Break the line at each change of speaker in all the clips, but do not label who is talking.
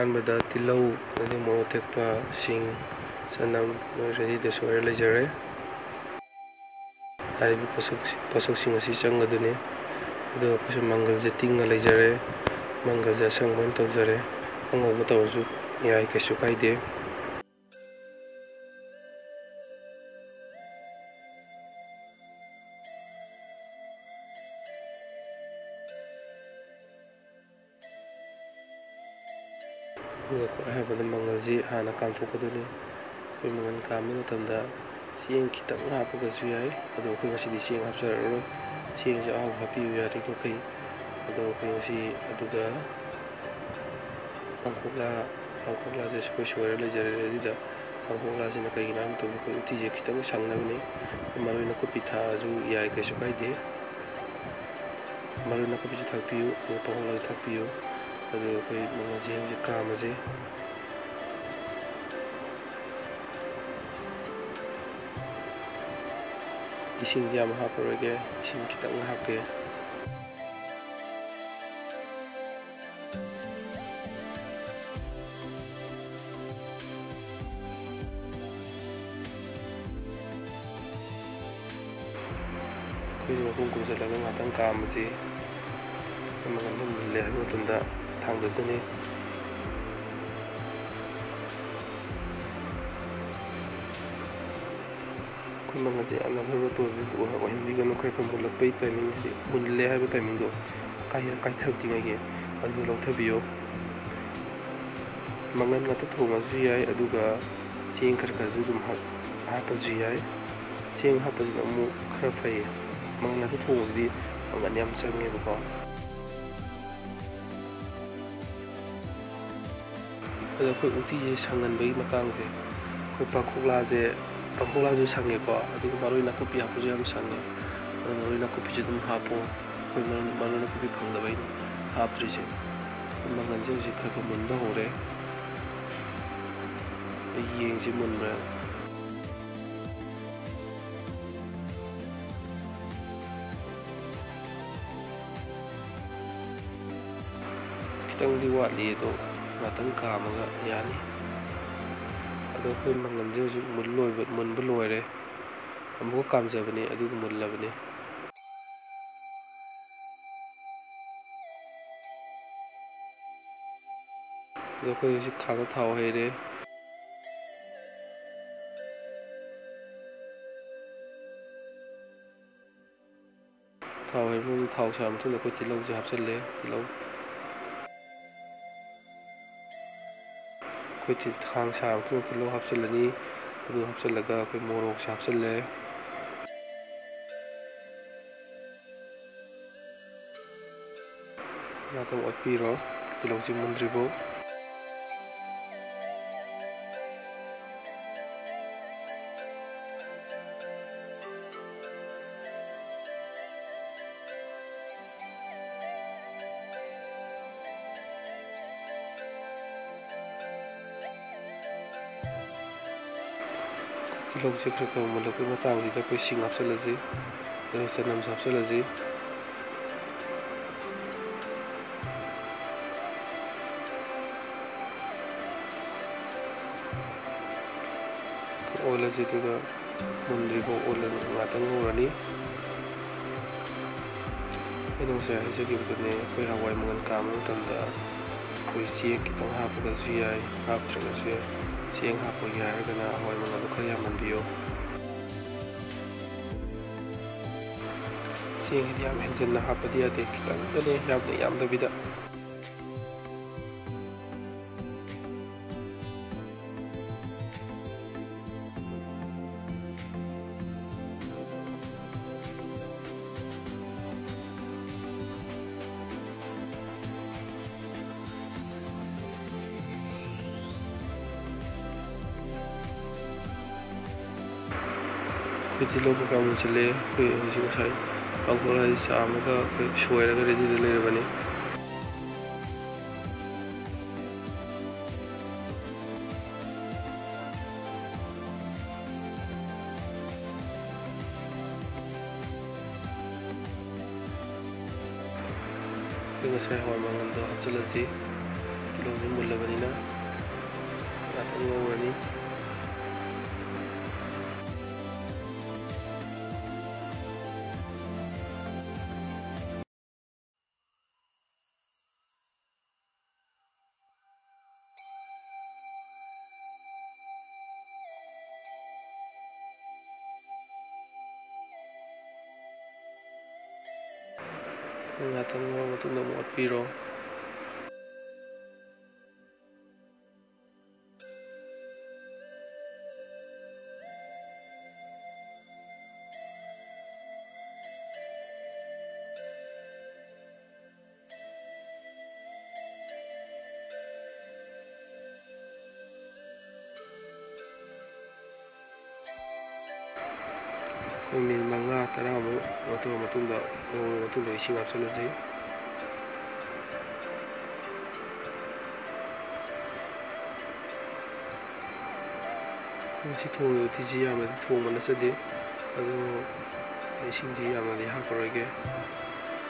ꯑꯍꯥꯟꯕꯗ ꯇꯤꯜꯍꯧ ꯑꯗꯒꯤ ꯃꯣꯔꯣꯛ ꯑꯇꯦꯛꯄ ꯁꯤꯡ ꯆꯅꯝ ꯂꯣꯏ ꯔꯦꯗꯤꯗ ꯁꯣꯏꯔ ꯂꯩꯖꯔꯦ꯫ ꯍꯥꯏꯔꯤꯕ ꯄꯣꯠꯁꯛꯁꯤꯡ ꯑꯁꯤ ꯆꯪꯒꯗꯣꯏꯅꯤ꯫ ꯑꯗꯨꯒ ꯑꯩꯈꯣꯏꯁꯨ ꯃꯪꯒꯜꯁꯦ ꯇꯤꯡꯉ ꯂꯩꯖꯔꯦ꯫ ꯃꯪꯒꯜꯁꯦ ꯑꯁꯪꯕ ꯑꯣꯏꯅ ꯇꯧꯖꯔꯦ, ꯑꯉꯧꯕ ꯇꯧꯔꯁꯨ ꯌꯥꯏ, ꯀꯩꯁꯨ ꯀꯥꯏꯗꯦ꯫ ꯑꯗꯨꯒ ꯑꯍꯥꯟꯕꯗ ꯃꯪꯒꯜꯁꯤ ꯍꯥꯟꯅ ꯀꯥꯝꯊꯣꯛꯀꯗꯣꯏꯅꯤ꯫ ꯑꯩꯈꯣꯏ ꯃꯪꯒꯜ ꯀꯥꯝꯕ ꯃꯇꯝꯗ ꯆꯦꯡ ꯈꯤꯇꯪ ꯍꯥꯞꯄꯒꯁꯨ ꯌꯥꯏ, ꯑꯗꯣ ꯑꯩꯈꯣꯏ ꯉꯁꯤꯗꯤ ꯆꯦꯡ ꯍꯥꯞꯆꯔꯔꯣꯏ꯫ ꯆꯦꯡꯁꯦ ꯑꯍꯥꯎꯕ ꯍꯥꯞꯄꯤꯌꯨ ꯌꯥꯔꯤꯃꯈꯩ꯫ ꯑꯗꯣ ꯑꯩꯈꯣꯏ ꯉꯁꯤ ꯑꯗꯨꯒ ꯄꯥꯡꯈꯣꯛꯂꯥꯁꯦ ꯑꯩꯈꯣꯏ ꯁꯣꯏꯔ ꯂꯩꯖꯔꯦ ꯔꯦꯗꯤꯗ꯫ ꯄꯥꯡꯈꯣꯛꯂꯥꯁꯤꯅ ꯀꯩꯒꯤꯅꯣ ꯍꯥꯏꯕ ꯃꯇꯝꯗ ꯑꯩꯈꯣꯏ ꯎꯇꯤꯁꯦ ꯈꯤꯇꯪ ꯁꯪꯅꯕꯅꯤ꯫ ꯃꯔꯣꯏ ꯅꯥꯀꯨꯞꯄꯤ ꯊꯥꯛꯑꯁꯨ ꯌꯥꯏ, ꯀꯩꯁꯨ ꯀꯥꯏꯗꯦ꯫ ꯃꯔꯣꯏ ꯅꯥꯀꯨꯞꯄꯤꯁꯨ ꯊꯥꯛꯄꯤꯌꯨ, ꯑꯗꯨꯒ ꯄꯥꯡꯈꯣꯛꯂꯥꯁꯨ ꯊꯥꯛꯄꯤꯌꯨ꯫ ꯑꯗꯨꯒ ꯑꯩꯈꯣꯏ ꯃꯪꯒꯜ ꯆꯦꯡꯁꯦ ꯀꯥꯝꯃꯁꯦ꯫ ꯏꯁꯤꯡꯗꯤ ꯌꯥꯝ ꯍꯥꯞꯄꯔꯣꯏꯒꯦ, ꯏꯁꯤꯡ ꯈꯤꯇꯪ ꯍꯥꯞꯀꯦ꯫ ꯑꯩꯈꯣꯏꯁꯦ ꯃꯈꯨꯝ ꯈꯨꯝꯖꯤꯜꯂꯒ ꯉꯥꯛꯇꯪ ꯀꯥꯝꯃꯁꯤ꯫ ꯃꯪꯒꯜꯗꯨ ꯃꯨꯜꯂꯦ ꯍꯥꯏꯕ ꯃꯇꯝꯗ ꯊꯥꯡꯗꯗꯣꯏꯅꯤ꯫ ꯑꯩꯈꯣꯏ ꯃꯪꯒꯜꯁꯦ ꯌꯥꯝꯅ ꯑꯣꯏꯍꯟꯕꯤꯒꯅꯨ꯫ ꯈꯔ ꯃꯨꯜꯂꯛꯄꯒꯤ ꯇꯥꯏꯃꯤꯡꯁꯤꯗꯤ, ꯃꯨꯜꯂꯦ ꯍꯥꯏꯕ ꯇꯥꯏꯃꯤꯡꯗꯣ ꯀꯥꯏꯊꯔꯛꯇ꯭ꯔꯤꯉꯩꯒꯤ ꯑꯗꯨ ꯂꯧꯊꯕꯤꯌꯣ꯫ ꯃꯪꯒꯜ ꯉꯥꯛꯇ ꯊꯣꯡꯉꯁꯨ ꯌꯥꯏ, ꯑꯗꯨꯒ ꯆꯦꯡ ꯈꯔꯁꯨ ꯑꯗꯨꯝ ꯍꯥꯞꯄꯁꯨ ꯌꯥꯏ꯫ ꯆꯦꯡ ꯍꯥꯞꯄꯁꯤꯅ ꯑꯃꯨꯛ ꯈꯔ ꯐꯩ꯫ ꯃꯪꯒꯜ ꯉꯥꯛꯇ ꯊꯣꯡꯕꯁꯤꯗꯤ ꯃꯪꯒꯜ ꯌꯥꯝ ꯆꯪꯉꯦꯕꯀꯣ꯫ ꯑꯗꯣ ꯑꯩꯈꯣꯏ ꯎꯇꯤꯁꯦ ꯁꯪꯍꯟꯕꯒꯤ ꯃꯇꯥꯡꯁꯦ, ꯑꯩꯈꯣই ꯄꯥꯡꯈꯣꯛꯂꯥꯁꯨ ꯁꯪꯉꯦꯀꯣ, ꯑꯗꯨꯒ ꯃꯔꯣꯏ ꯅꯥꯀꯨꯞꯄꯤ ꯍꯥꯞꯄꯁꯨ ꯌꯥꯝ ꯁꯪꯉꯦ꯫ ꯑꯗꯨ ꯃꯔꯣꯏ ꯅꯥꯀꯨꯞꯄꯤꯁꯨ ꯑꯗꯨꯝ ꯍꯥꯞꯄꯣ꯫ ꯑꯩꯈꯣꯏ ꯃꯔꯣꯏ ꯅꯥꯀꯨꯞꯄꯤ ꯐꯪꯗꯕꯩꯅꯤ ꯍꯥꯞꯇ꯭ꯔꯤꯁꯦ꯫ ꯃꯪꯒꯜꯁꯦ ꯍꯧꯖꯤꯛ ꯈꯔ ꯃꯨꯟꯕ ꯍꯧꯔꯦ꯫ ꯌꯦꯡꯁꯤ ꯃꯨꯟꯕ꯭ꯔꯥ꯫ ꯈꯤꯇꯪꯗꯤ ꯋꯥꯠꯂꯤ, ꯑꯗꯣ ꯉꯥꯛꯇꯪ ꯀꯥꯝꯃꯒ ꯌꯥꯅꯤ꯫ ꯑꯗꯣ ꯑꯩꯈꯣꯏ ꯃꯪꯒꯜꯁꯦ ꯍꯧꯖꯤꯛ ꯃꯨꯟꯕ ꯂꯣꯏꯔꯦ꯫ ꯑꯃꯨꯛꯀ ꯀꯥꯝꯖꯕꯅꯤ, ꯑꯗꯨꯒ ꯃꯨꯜꯂꯕꯅꯤ꯫ ꯑꯗꯣ ꯑꯩꯈꯣꯏ ꯍꯧꯖꯤꯛ ꯈꯥꯡꯗ ꯊꯥꯎ ꯍꯩꯔꯦ꯫ ꯊꯥꯎ ꯍꯩꯔꯕ ꯃꯇꯨꯡꯗ, ꯊꯥꯎ ꯁꯥꯔꯕ ꯃꯇꯨꯡꯗ ꯑꯩꯈꯣꯏ ꯇꯤꯜꯍꯧꯁꯦ ꯍꯥꯞꯆꯤꯜꯂꯦ꯫ ꯑꯩꯈꯣꯏ ꯈꯥꯡ ꯁꯥꯔꯕ ꯃꯇꯨꯡꯗ ꯇꯤꯜꯍꯧ ꯍꯥꯞꯆꯤꯜꯂꯅꯤ꯫ ꯑꯗꯨ ꯍꯥꯞꯆꯤꯜꯂꯒ ꯑꯩꯈꯣꯏ ꯃꯣꯔꯣꯛꯁꯦ ꯍꯥꯞꯆꯤꯜꯂꯦ꯫ ꯉꯥꯛꯇꯪ ꯑꯣꯠꯄꯤꯔꯣ, ꯇꯤꯜꯍꯧꯁꯤ ꯃꯨꯟꯗ꯭ꯔꯤꯐꯥꯎ꯫ ꯇꯤꯜꯍꯧꯁꯦ ꯈꯔ ꯃꯨꯜꯂꯛꯄꯒꯤ ꯃꯇꯥꯡꯁꯤꯗ ꯑꯩꯈꯣꯏ ꯁꯤꯡ ꯍꯥꯞꯆꯤꯜꯂꯁꯤ, ꯑꯗꯨꯒ ꯆꯅꯝꯁꯨ ꯍꯥꯞꯆꯤꯜꯂꯁꯤ꯫ ꯑꯣꯜꯂꯁꯤ, ꯑꯗꯨꯒ ꯃꯨꯟꯗ꯭ꯔꯤꯐꯥꯎ ꯉꯥꯛꯇꯪ ꯉꯧꯔꯅꯤ꯫ ꯑꯩꯅ ꯉꯁꯥꯏ ꯍꯥꯏꯖꯈꯤꯕꯗꯨꯅꯦ, ꯑꯩꯈꯣꯏ ꯍꯋꯥꯏ ꯃꯪꯒꯜ ꯀꯥꯝꯕ ꯃꯇꯝꯗ ꯑꯩꯈꯣꯏ ꯆꯦꯡ ꯈꯤꯇꯪ ꯍꯥꯞꯄꯒꯁꯨ ꯌꯥꯏ, ꯍꯥꯞꯇ꯭ꯔꯒꯁꯨ ꯌꯥꯏ꯫ ꯆꯦꯡ ꯍꯥꯞꯄꯒꯦ ꯍꯥꯏꯔꯒꯅ ꯍꯋꯥꯏ ꯃꯪꯒꯜꯗꯣ ꯈꯔ ꯌꯥꯝꯍꯟꯕꯤꯌꯣ꯫ ꯆꯦꯡꯁꯤꯗꯤ ꯌꯥꯝ ꯍꯦꯟꯖꯟꯅ ꯍꯥꯞꯄꯗꯤ ꯌꯥꯗꯦ, ꯈꯤꯇꯪꯗꯅꯦ, ꯌꯥꯝꯗꯕꯤꯗ꯫ ꯑꯩꯈꯣꯏ ꯇꯤꯜꯍꯧ ꯀꯩꯀꯥ ꯃꯨꯟꯁꯤꯜꯂꯦ꯫ ꯑꯩꯈꯣꯏ ꯍꯧꯖꯤꯛ ꯉꯁꯥꯏ ꯄꯥꯡꯈꯣꯛꯂꯥꯁꯤ ꯆꯥꯝꯃꯒ ꯑꯩꯈꯣꯏ ꯁꯣꯏꯔꯒ ꯔꯦꯗꯤꯗ ꯂꯩꯔꯕꯅꯤ꯫ ꯑꯩꯈꯣꯏ ꯉꯁꯥꯏ ꯍꯋꯥꯏ ꯃꯪꯒꯜꯗꯣ ꯍꯥꯞꯆꯤꯜꯂꯁꯤ꯫ ꯇꯤꯜꯍꯧꯁꯤ ꯃꯨꯜꯂꯕꯅꯤꯅ ꯉꯥꯛꯇꯪ ꯉꯧꯔꯅꯤ. Ngatan mo matunda mo at piro. Minit manga tara mo matunda ising hapchalaji. Si thong uthiji yamadi thong manachade adu isingji yamadi haparoige.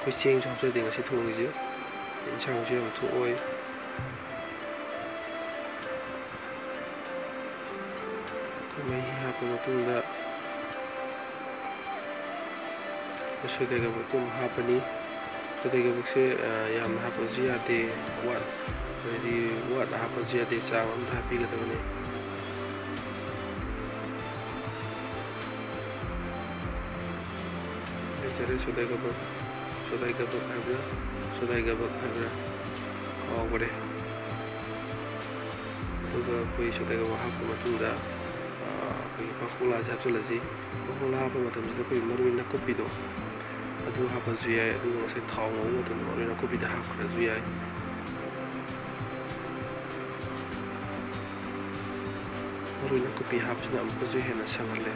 Koi cheng hapchade ngasi thongije insang je am thuoi. Mai hapa matunda Sodega betul hapani. Sodega bukse yang hapa ziyade wat. Jadi wat hapa ziyade sang tapi kata ni. Jadi sodega buk habra. Oh boleh. Juga koi sodega hapa matunda. Koi pakula jatuh lagi. Pakula hapa matunda koi maruin nak kopi do. Adu hapa zuyai adu ngasai thau ngau tu maruin aku bida hapa zuyai. Maruin aku pi hapa na amko zuyai na sangalle.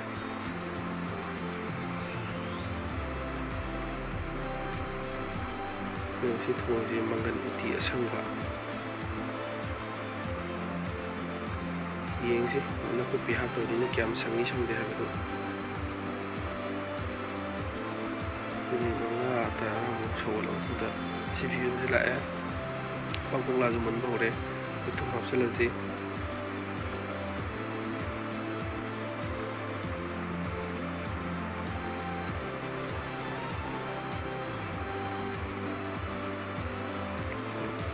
Si thong si mangan iti asangba. Yeng si mana aku pi hapa ni kiam sangi sangde hapa tu. Ini mga tara mo sawal ang suda. Si Vivian sila pagpong lazo mo nore. Ito hap sila si.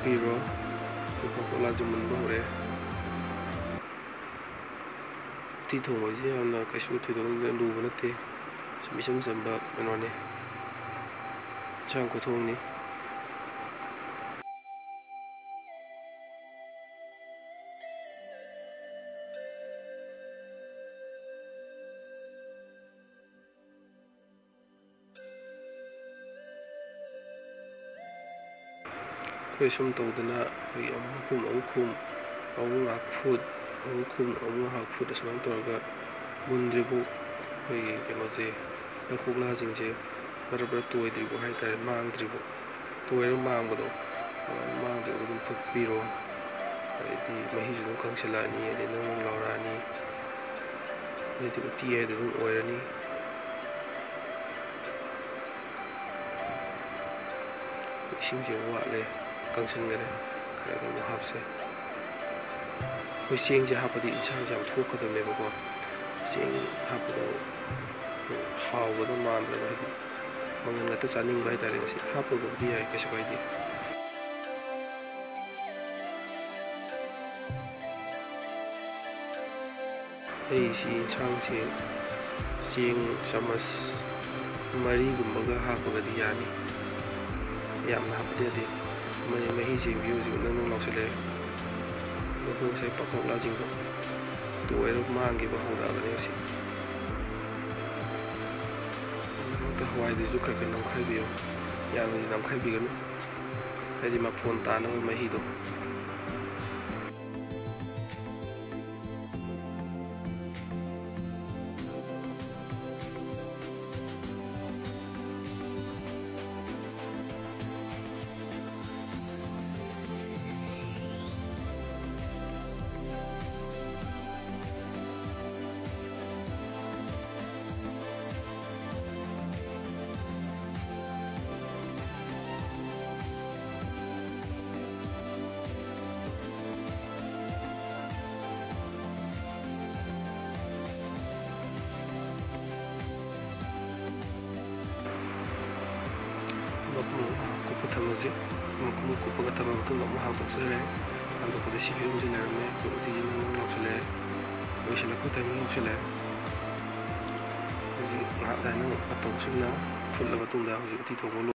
Pero pagpong lazo mo nore. Tito mo siya na kasu tito ng lubo natin. Sumisam sambak ano ni. Chang ko thong ni. Koi sum tawdana koi kum ngak food ngak food asman torga bundribu koi kenoje nakugla jingje barabar toidribu haitare mangdribu toiro mangbado mangdribu dum phukpiro adi mahi junu kangsilani adi nang laurani adi uti ai dum oirani isingje wale kangsingare kare dum hapse koi singje hapadi insang jam thokadamne bako sing hapado hawado mandra hadi mangan ngata chaning bai tare si hapo go di ai kaise bai di ei si chang si sing samas mari gumbaga hapo ga di yani yamna hapde di mani mahi sing view ji nang lausile ko sai pakok la jing ko to ero mangi ba hoda ba si Why did you crack a no heavy? Young is no heavy. Ready my phone, Tano, my hido. ꯊꯝꯃꯁꯤ ꯃꯈꯨꯝ ꯀꯨꯞꯄꯒ ꯊꯝꯃ ꯃꯇꯨꯡꯗ ꯑꯃꯨꯛ ꯍꯥꯡꯗꯣꯛꯆꯔꯦ ꯍꯥꯡꯗꯣꯛꯄꯗ ꯁꯤ ꯐꯤꯕꯝꯁꯤ ꯂꯩꯔꯝꯃꯦ ꯑꯩꯈꯣꯏ ꯎꯇꯤꯁꯤ ꯅꯪ ꯂꯧꯁꯤꯜꯂꯛꯑꯦ ꯂꯣꯏꯁꯤꯜꯂꯛꯄ timing ꯌꯧꯁꯤꯜꯂꯛꯑꯦ ꯍꯧꯖꯤꯛ ꯉꯥꯏꯍꯥꯛ ꯑꯗꯨꯃꯥꯏꯅ ꯃꯇꯧꯁꯤꯡꯅ ꯐꯨꯠꯂ ꯃꯇꯨꯡꯗ ꯍꯧꯖꯤꯛ ꯎꯇꯤ ꯊꯣꯡꯕ